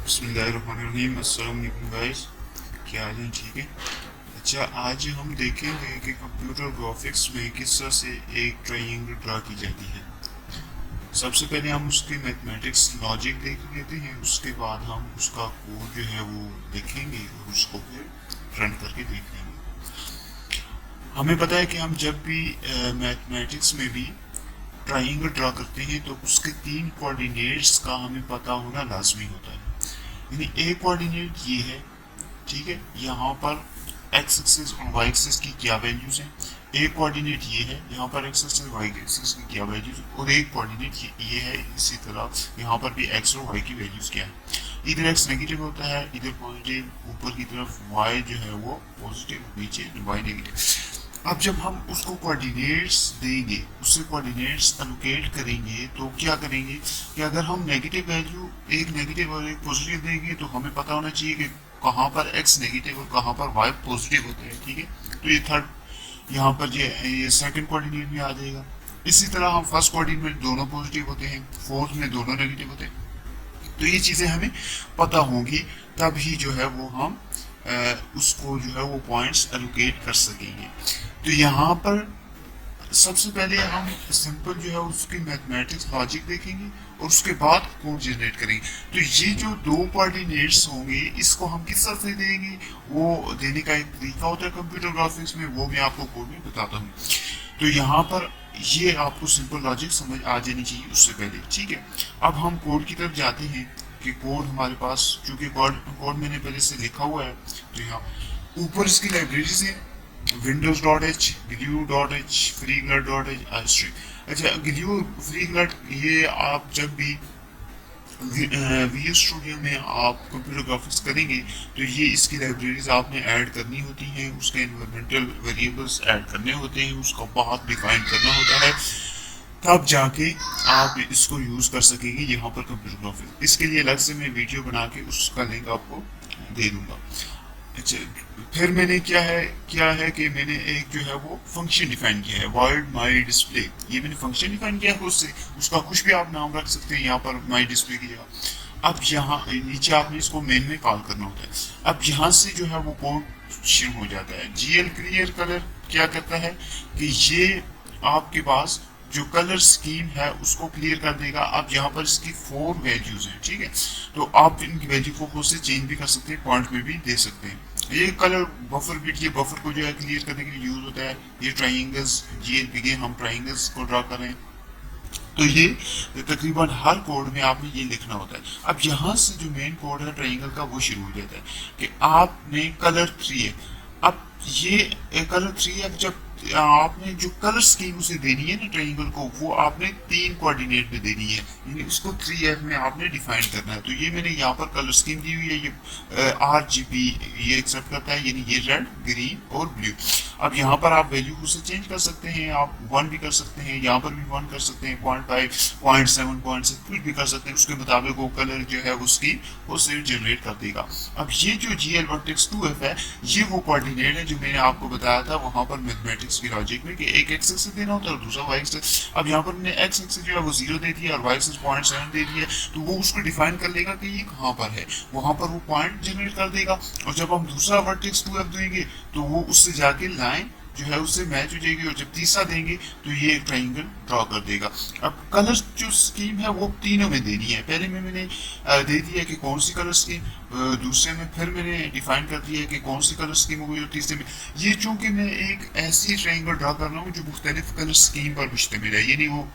बिस्मिल्लाहिर्रहमानिर्रहीम। अस्सलाम वालेकुम गाइस, क्या हाल है? ठीक है। अच्छा, आज हम देखेंगे कि कंप्यूटर ग्राफिक्स में किस तरह से एक ट्रायंगल ड्रा की जाती है। सबसे पहले हम उसके मैथमेटिक्स लॉजिक देख लेते हैं, उसके बाद हम उसका कोड जो है वो देखेंगे और उसको फिर रन करके देख लेंगे। हमें पता है कि हम जब भी मैथमेटिक्स में भी ट्रायंगल ड्रा करते हैं तो उसके तीन कोऑर्डिनेट्स का हमें पता होना लाजमी होता है। यानी एक कोऑर्डिनेट ये है, ठीक है, यहाँ पर एक्स एक्सिस और वाई एक्सिस की क्या वैल्यूज हैं। एक कोऑर्डिनेट ये है, यहाँ पर एक्स एक्सिस वाई एक्सिस की क्या वैल्यूज, और एक कोऑर्डिनेट ये है, इसी तरह यहाँ पर भी एक्स और वाई की वैल्यूज क्या है। इधर एक्स नेगेटिव होता है, इधर पॉजिटिव, ऊपर की तरफ वाई जो है वो पॉजिटिव, नीचे वाई नेगेटिव। अब जब हम उसको कोऑर्डिनेट्स देंगे, उससे कोऑर्डिनेट्स एलोकेट करेंगे, तो क्या करेंगे कि अगर हम नेगेटिव वैल्यू एक नेगेटिव और एक पॉजिटिव देंगे तो हमें पता होना चाहिए कि कहाँ पर एक्स नेगेटिव और कहाँ पर वाई पॉजिटिव होते हैं, ठीक है। तो ये थर्ड यहाँ पर ये सेकंड कोऑर्डिनेट में आ जाएगा। इसी तरह हम फर्स्ट कोऑर्डिनेट में दोनों पॉजिटिव होते हैं, फोर्थ में दोनों नेगेटिव होते हैं। तो ये चीज़ें हमें पता होंगी, तब ही जो है वो हम उसको जो है वो पॉइंट्स एलोकेट कर सकेंगे। तो यहाँ पर सबसे पहले हम सिंपल जो है उसकी मैथमेटिक्स लॉजिक देखेंगे और उसके बाद कोड जनरेट करेंगे। तो ये जो दो कोऑर्डिनेट्स होंगे, इसको हम किस तरह से देंगे, वो देने का एक तरीका होता है कंप्यूटर ग्राफिक्स में, वो मैं आपको कोड में बताता हूँ। तो यहाँ पर ये आपको सिंपल लॉजिक समझ आ जानी चाहिए उससे पहले, ठीक है। अब हम कोड की तरफ जाते हैं कि कोड हमारे पास, चूंकि कोड मैंने पहले से लिखा हुआ है, तो यहाँ ऊपर इसकी लाइब्रेरीज है, windows.h, glue.h, freeglad.h, iStream। अच्छा, glue freeglad ये आप जब भी वी स्टूडियो में आप कंप्यूटर ग्राफिक्स करेंगे तो ये इसकी लाइब्रेरीज आपने ऐड करनी होती हैं, उसके एनवायरमेंटल वेरिएबल्स ऐड करने होते हैं, उसका पाथ डिफाइन करना होता है, तब जाके आप इसको यूज कर सकेंगे यहाँ पर कंप्यूटर ग्राफिक्स। इसके लिए अलग से मैं वीडियो बना के उसका लिंक आपको दे दूंगा। अच्छा, फिर मैंने क्या है कि मैंने एक जो है वो फंक्शन डिफाइन किया है, void my display। ये मैंने फंक्शन डिफाइन किया है, उससे उसका कुछ भी आप नाम रख सकते हैं, यहाँ पर my display की जगह। अब यहाँ नीचे आपने इसको मेन में कॉल करना होता है। अब यहाँ से जो है वो कोड शुरू हो जाता है। GL क्लियर कलर क्या करता है कि ये आपके पास जो कलर स्कीम है उसको क्लियर कर देगा। अब यहाँ पर इसकी 4 वैल्यूज हैं, ठीक है। तो आप इनकी वैल्यू को खुद से चेंज भी कर सकते हैं, पॉइंट में भी दे सकते हैं। ये कलर बफर बिट, ये बफर को जो है क्लियर करने के लिए यूज होता है। ये ट्राइंगल्स, ये बिगिन हम ट्राइंगल्स को ड्रा कर रहे हैं, तो ये तकरीबन हर कोड में आपने ये लिखना होता है। अब यहाँ से जो मेन कोड है ट्राइंगल का वो शुरू हो जाता है कि आपने कलर 3 है। अब ये कलर 3 अब जब आपने जो कलर स्कीम उसे देनी है ना ट्रायंगल को, वो आपने 3 कोऑर्डिनेट में देनी है, यानी उसको 3F में आपने डिफाइन करना है। तो ये मैंने यहाँ पर कलर स्कीम दी हुई है, ये RGB ये एक्सेप्ट करता है, यानी ये रेड, ग्रीन और ब्लू। अब यहाँ पर आप वैल्यू उसे चेंज कर सकते हैं, आप 1 भी कर सकते हैं, यहाँ पर भी 1 कर सकते हैं, 0.5, 0.7, 0.6 कुछ भी कर सकते हैं। उसके मुताबिक वो कलर जो है उसकी वो सिर्फ जनरेट कर देगा। अब ये जो GL वर्टेक्स 2F है, ये वो कोऑर्डिनेट है जो मैंने आपको बताया था वहां पर मैथमेटिक्स की लॉजिक में कि एक एक्स एक्सिस देना होता है और दूसरा वाई एक्सिस। अब यहाँ पर मैंने एक्स एक्सिस जो है वो 0 दे दिया और वाई एक्सिस 0.7 दे दिया, तो वो उसको डिफाइन कर लेगा कि ये कहाँ पर है, वहां पर वो पॉइंट जनरेट कर देगा। और जब हम दूसरा वर्टेक्स 2F देंगे तो वो उससे जाके लाइन जो है उससे मैच हो जाएगी, और जब तीसरा देंगे तो ये एक ट्रायंगल ड्रॉ कर देगा। अब कलर जो स्कीम है वो तीनों में देनी है। पहले में मैंने दे दिया कि कौन सी कलर स्कीम, दूसरे में फिर मैंने डिफाइन कर दिया कि कौन सी कलर स्कीम होगी, और तीसरे में ये चूंकि मैं एक ऐसी ट्रायंगल ड्रॉ कर रहा हूँ जो मुख्तलिफ कलर स्कीम पर मुश्तमिल है, यानी वो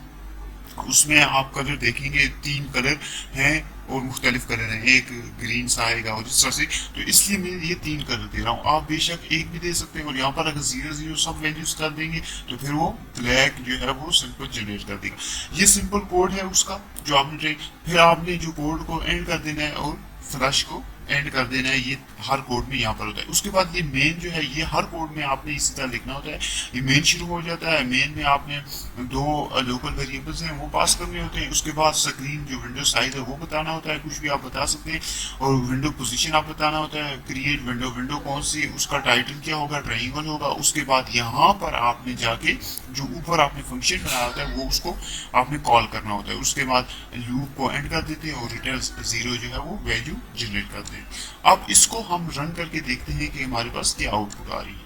उसमें आप कलर देखेंगे 3 कलर हैं और मुख्तलिफ कलर हैं, एक ग्रीन सा आएगा और जिस तरह से, तो इसलिए मैं ये 3 कलर दे रहा हूँ। आप बेशक एक भी दे सकते हैं, और यहाँ पर अगर 0 सब वैल्यूज कर देंगे तो फिर वो ब्लैक जो है वो सिंपल जनरेट कर देगा। ये सिंपल कोड है उसका जो आपने, फिर आपने जो कोड को एंड कर देना है और फ्लश को एंड कर देना है, ये हर कोड में यहाँ पर होता है। उसके बाद ये मेन जो है ये हर कोड में आपने इसी तरह लिखना होता है। ये मेन शुरू हो जाता है, मेन में आपने दो लोकल वेरिएबल्स हैं वो पास करने होते हैं। उसके बाद स्क्रीन जो विंडो साइज है वो बताना होता है, कुछ भी आप बता सकते हैं, और विंडो पोजीशन आप बताना होता है। क्रिएट विंडो, विंडो कौन सी, उसका टाइटल क्या होगा, ट्रायंगल होगा। उसके बाद यहाँ पर आपने जाके जो ऊपर आपने फंक्शन बनाया होता है वो उसको आपने कॉल करना होता है। उसके बाद लूप को एंड कर देते हैं और रिटर्न 0 जो है वो वैल्यू जनरेट करते हैं। अब इसको हम रन करके देखते हैं कि हमारे पास क्या आउटपुट आ रही है।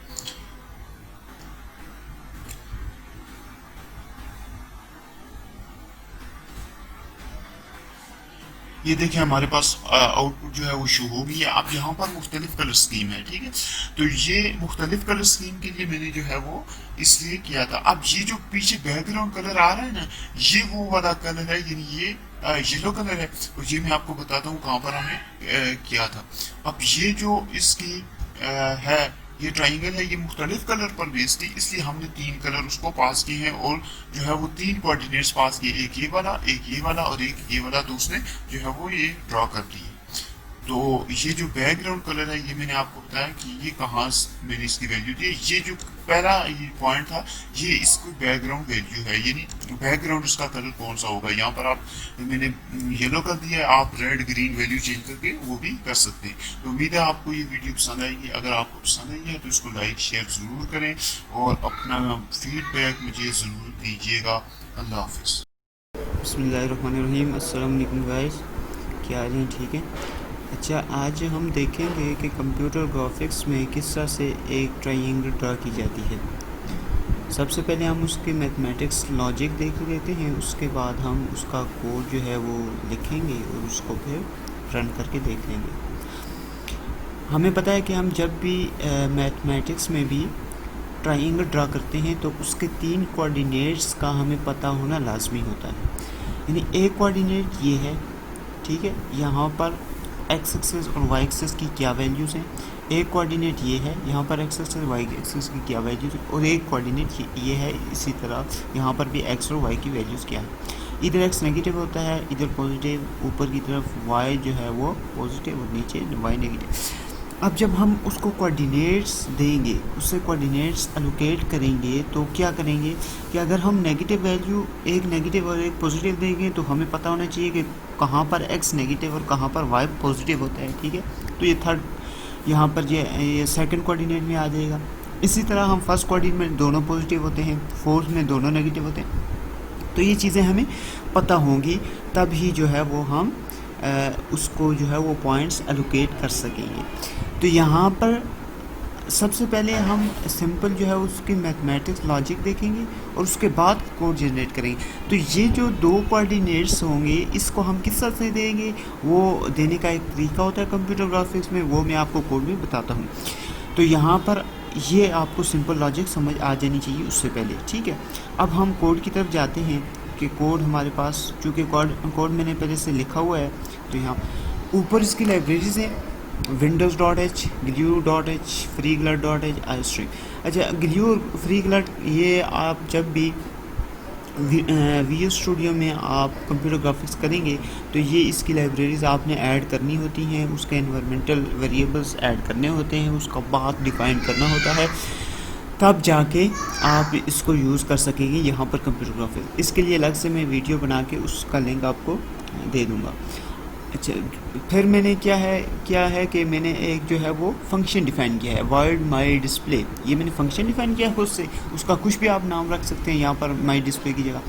ये देखिए हमारे पास आउटपुट जो है वो शो हो गई है। अब यहाँ पर मुख्तलिफ कलर स्कीम है, ठीक है। तो ये मुख्तलिफ कलर स्कीम के लिए मैंने जो है वो इसलिए किया था। अब ये जो पीछे बैकग्राउंड कलर आ रहा है ना, ये वो वाला कलर है, यानी ये येलो कलर है। और ये मैं आपको बताता हूँ कहाँ पर हमने किया था। अब ये जो इसकी है, ये ट्राइंगल है, ये मुख्तलिफ कलर पर बेस्ड थी, इसलिए हमने 3 कलर उसको पास किए हैं और जो है वो 3 कोऑर्डिनेट्स पास किए, एक ये वाला, एक ये वाला और एक ये वाला। तो उसने जो है वो ये ड्रॉ कर दिए। तो ये जो बैकग्राउंड कलर है ये मैंने आपको बताया कि ये कहाँ मैंने इसकी वैल्यू दी। ये जो पहला ये पॉइंट था, ये इसकी बैकग्राउंड वैल्यू है, यानी बैकग्राउंड इसका कलर कौन सा होगा। यहाँ पर आप मैंने येलो कर दिया है, आप रेड ग्रीन वैल्यू चेंज करके वो भी कर सकते हैं। तो उम्मीद है आपको ये वीडियो पसंद आएगी। अगर आपको पसंद आई है तो इसको लाइक शेयर ज़रूर करें और अपना फीडबैक मुझे ज़रूर दीजिएगा। अल्लाह हाफिज़। बिस्मिल्लाहिर्रहमानिर्रहीम। अस्सलाम वालेकुम गाइस, क्या हाल है? ठीक है। अच्छा, आज हम देखेंगे कि कंप्यूटर ग्राफिक्स में किस तरह से एक ट्रायंगल ड्रा की जाती है। सबसे पहले हम उसके मैथमेटिक्स लॉजिक देख लेते हैं, उसके बाद हम उसका कोड जो है वो लिखेंगे और उसको फिर रन करके देख लेंगे। हमें पता है कि हम जब भी मैथमेटिक्स में भी ट्रायंगल ड्रा करते हैं तो उसके 3 कोऑर्डिनेट्स का हमें पता होना लाजमी होता है। यानी एक कोऑर्डिनेट ये है, ठीक है, यहाँ पर एक्स एक्सिस और वाई एक्सिस की क्या वैल्यूज़ हैं। एक कोऑर्डिनेट ये है, यहाँ पर एक्स एक्सिस वाई एक्सिस की क्या वैल्यूज़ है, और एक कोऑर्डिनेट ये है, इसी तरह यहाँ पर भी एक्स और वाई की वैल्यूज़ क्या है। इधर एक्स नेगेटिव होता है, इधर पॉजिटिव, ऊपर की तरफ वाई जो है वो पॉजिटिव और नीचे वाई नेगेटिव। अब जब हम उसको कोऑर्डिनेट्स देंगे, उससे कोऑर्डिनेट्स एलोकेट करेंगे, तो क्या करेंगे कि अगर हम नेगेटिव वैल्यू, एक नेगेटिव और एक पॉजिटिव देंगे, तो हमें पता होना चाहिए कि कहाँ पर एक्स नेगेटिव और कहाँ पर वाई पॉजिटिव होता है, ठीक है। तो ये थर्ड यहाँ पर ये सेकंड कोऑर्डिनेट में आ जाएगा। इसी तरह हम फर्स्ट कोऑर्डिनेट में दोनों पॉजिटिव होते हैं, फोर्थ में दोनों नेगेटिव होते हैं। तो ये चीज़ें हमें पता होंगी, तभी जो है वो हम उसको जो है वो पॉइंट्स एलोकेट कर सकेंगे। तो यहाँ पर सबसे पहले हम सिंपल जो है उसकी मैथमेटिक्स लॉजिक देखेंगे और उसके बाद कोड जनरेट करेंगे। तो ये जो 2 कोऑर्डिनेट्स होंगे, इसको हम किस तरह से देंगे, वो देने का एक तरीका होता है कंप्यूटर ग्राफिक्स में, वो मैं आपको कोड में बताता हूँ। तो यहाँ पर ये आपको सिंपल लॉजिक समझ आ जानी चाहिए उससे पहले, ठीक है। अब हम कोड की तरफ जाते हैं कि कोड हमारे पास, चूँकि कोड मैंने पहले से लिखा हुआ है, तो यहाँ ऊपर इसकी लाइब्रेरीज़ हैं, windows.h, glue.h, freeglud.h, iString। अच्छा, glue और freeglud ये आप जब भी वी स्टूडियो में आप कंप्यूटर ग्राफिक्स करेंगे तो ये इसकी लाइब्रेरीज़ आपने ऐड करनी होती हैं, उसके एनवायरमेंटल वेरिएबल्स ऐड करने होते हैं, उसका बात डिफाइन करना होता है, तब जाके आप इसको यूज़ कर सकेंगे यहाँ पर कंप्यूटर ग्राफिक्स। इसके लिए अलग से मैं वीडियो बना के उसका लिंक आपको दे दूँगा। अच्छा, फिर मैंने क्या है कि मैंने एक जो है वो फंक्शन डिफ़ाइन किया है, वर्ड माई डिस्प्ले। ये मैंने फंक्शन डिफ़ाइन किया है खुद से, उसका कुछ भी आप नाम रख सकते हैं यहाँ पर माई डिस्प्ले की जगह।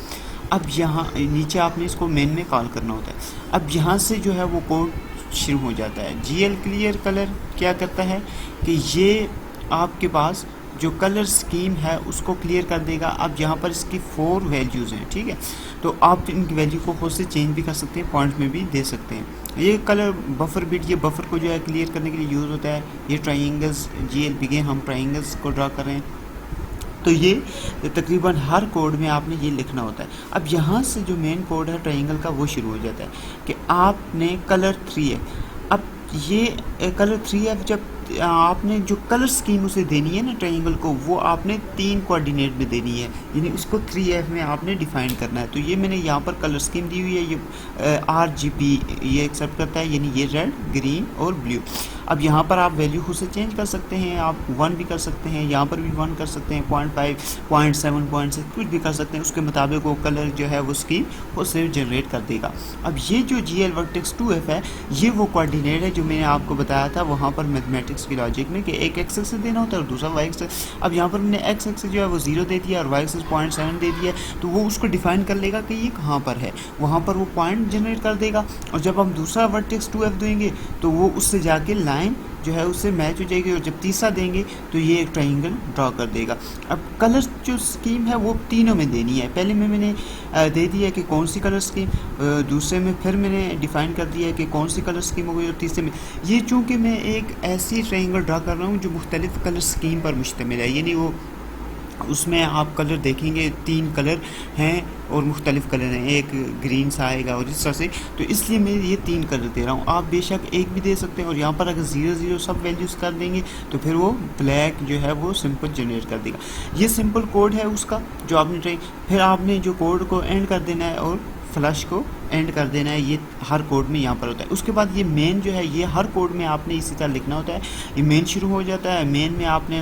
अब यहाँ नीचे आपने इसको मेन में कॉल करना होता है। अब यहाँ से जो है वो कोड शुरू हो जाता है। GL क्लियर कलर क्या करता है कि ये आपके पास जो कलर स्कीम है उसको क्लियर कर देगा। अब यहाँ पर इसकी 4 वैल्यूज़ हैं, ठीक है। तो आप इनकी वैल्यू को खुद से चेंज भी कर सकते हैं, पॉइंट में भी दे सकते हैं। ये कलर बफर बिट, ये बफर को जो है क्लियर करने के लिए यूज़ होता है। ये ट्रायंगल्स, GL बिगिन, हम ट्रायंगल्स को ड्रा कर रहे हैं, तो ये तकरीबन हर कोड में आपने ये लिखना होता है। अब यहाँ से जो मेन कोड है ट्रायंगल का वो शुरू हो जाता है कि आपने कलर 3 है। अब ये कलर 3 है, जब आपने जो कलर स्कीम उसे देनी है ना ट्रायंगल को, वो आपने 3 कोऑर्डिनेट में देनी है, यानी उसको 3F में आपने डिफाइन करना है। तो ये मैंने यहाँ पर कलर स्कीम दी हुई है, ये RGB ये एक्सेप्ट करता है, यानी ये रेड, ग्रीन और ब्लू। अब यहाँ पर आप वैल्यू खुद से चेंज कर सकते हैं, आप 1 भी कर सकते हैं, यहाँ पर भी 1 कर सकते हैं, 0.5, 0.7, 0.6 कुछ भी कर सकते हैं। उसके मुताबिक वो कलर जो है वो स्कीम वो सिर्फ जनरेट कर देगा। अब ये जो GL वर्टेक्स 2F है, ये वो कोऑर्डिनेट है जो मैंने आपको बताया था वहाँ पर मैथमेटिक्स की लॉजिक में कि एक एक्स एक्सिस देना होता है और दूसरा वाई एक्सिस। अब यहाँ पर मैंने एक्स एक्सिस जो है वो 0 दे दिया और वाई एक्सिस 0.7 दे दिया, तो वो उसको डिफाइन कर लेगा कि ये कहाँ पर है, वहाँ पर वो पॉइंट जनरेट कर देगा। और जब हम दूसरा वर्टेक्स 2F देंगे तो वो उससे जाके लाइन जो है उससे मैच हो जाएगी, और जब तीसरा देंगे तो ये एक ट्रायंगल ड्रॉ कर देगा। अब कलर जो स्कीम है वो तीनों में देनी है। पहले में मैंने दे दिया कि कौन सी कलर स्कीम, दूसरे में फिर मैंने डिफाइन कर दिया कि कौन सी कलर स्कीम हो गई, और तीसरे में ये चूँकि मैं एक ऐसी ट्रायंगल ड्रॉ कर रहा हूँ जो मुख्तलिफ कलर स्कीम पर मुश्तमिल है, यानी वो उसमें आप कलर देखेंगे 3 कलर हैं और मुख्तलिफ कलर हैं, एक ग्रीन सा आएगा और इस तरह से, तो इसलिए मैं ये 3 कलर दे रहा हूँ। आप बेशक एक भी दे सकते हैं, और यहाँ पर अगर 0 0 सब वैल्यूज़ कर देंगे तो फिर वो ब्लैक जो है वो सिंपल जनरेट कर देगा। ये सिंपल कोड है उसका जो आपने ट्राई, फिर आपने जो कोड को एंड कर देना है और फ्लश को एंड कर देना है, ये हर कोड में यहाँ पर होता है। उसके बाद ये मेन जो है ये हर कोड में आपने इसी तरह लिखना होता है। ये मेन शुरू हो जाता है, मेन में आपने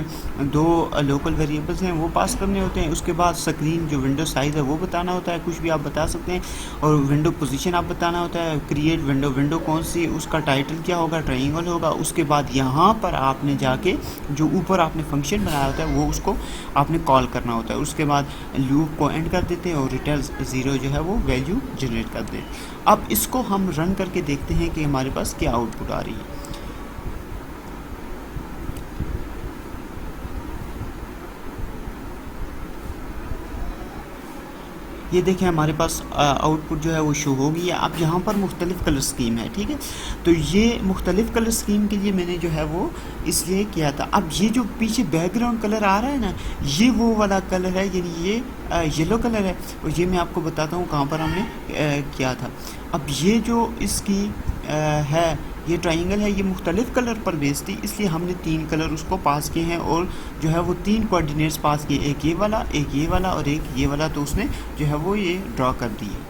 2 लोकल वेरिएबल्स हैं वो पास करने होते हैं। उसके बाद स्क्रीन जो विंडो साइज़ है वो बताना होता है, कुछ भी आप बता सकते हैं, और विंडो पोजीशन आप बताना होता है, क्रिएट विंडो, विंडो कौन सी, उसका टाइटल क्या होगा, ट्रायंगल होगा। उसके बाद यहाँ पर आपने जाके जो ऊपर आपने फंक्शन बनाया होता है वो उसको आपने कॉल करना होता है। उसके बाद लूप को एंड कर देते हैं और रिटर्न 0 जो है वो वैल्यू जनरेट कर दें। अब इसको हम रन करके देखते हैं कि हमारे पास क्या आउटपुट आ रही है। ये देखें हमारे पास आउटपुट जो है वो शो हो गई है। अब यहाँ पर मुख्तलिफ कलर स्कीम है, ठीक है, तो ये मुख्तलिफ कलर स्कीम के लिए मैंने जो है वो इसलिए किया था। अब ये जो पीछे बैकग्राउंड कलर आ रहा है ना, ये वो वाला कलर है, यानी ये येलो कलर है, और ये मैं आपको बताता हूँ कहाँ पर हमने किया था। अब ये जो इसकी है ये ट्रायंगल है, ये मुख्तलिफ कलर पर बेस्ड थी, इसलिए हमने 3 कलर उसको पास किए हैं, और जो है वो 3 कोऑर्डिनेट्स पास किए, एक ये वाला, एक ये वाला और एक ये वाला, तो उसने जो है वो ये ड्रॉ कर दी है।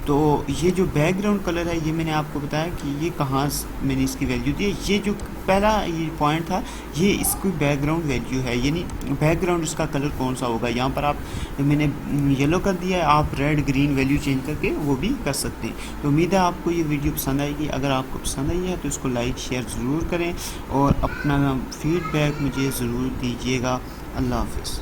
तो ये जो बैकग्राउंड कलर है ये मैंने आपको बताया कि ये कहाँ मैंने इसकी वैल्यू दी है। ये जो पहला ये पॉइंट था ये इसकी बैकग्राउंड वैल्यू है, यानी बैकग्राउंड इसका कलर कौन सा होगा। यहाँ पर आप मैंने येलो कर दिया है, आप रेड ग्रीन वैल्यू चेंज करके वो भी कर सकते हैं। तो उम्मीद है आपको ये वीडियो पसंद आएगी। अगर आपको पसंद आई है तो इसको लाइक शेयर ज़रूर करें और अपना फीडबैक मुझे ज़रूर दीजिएगा। अल्लाह हाफ़िज़।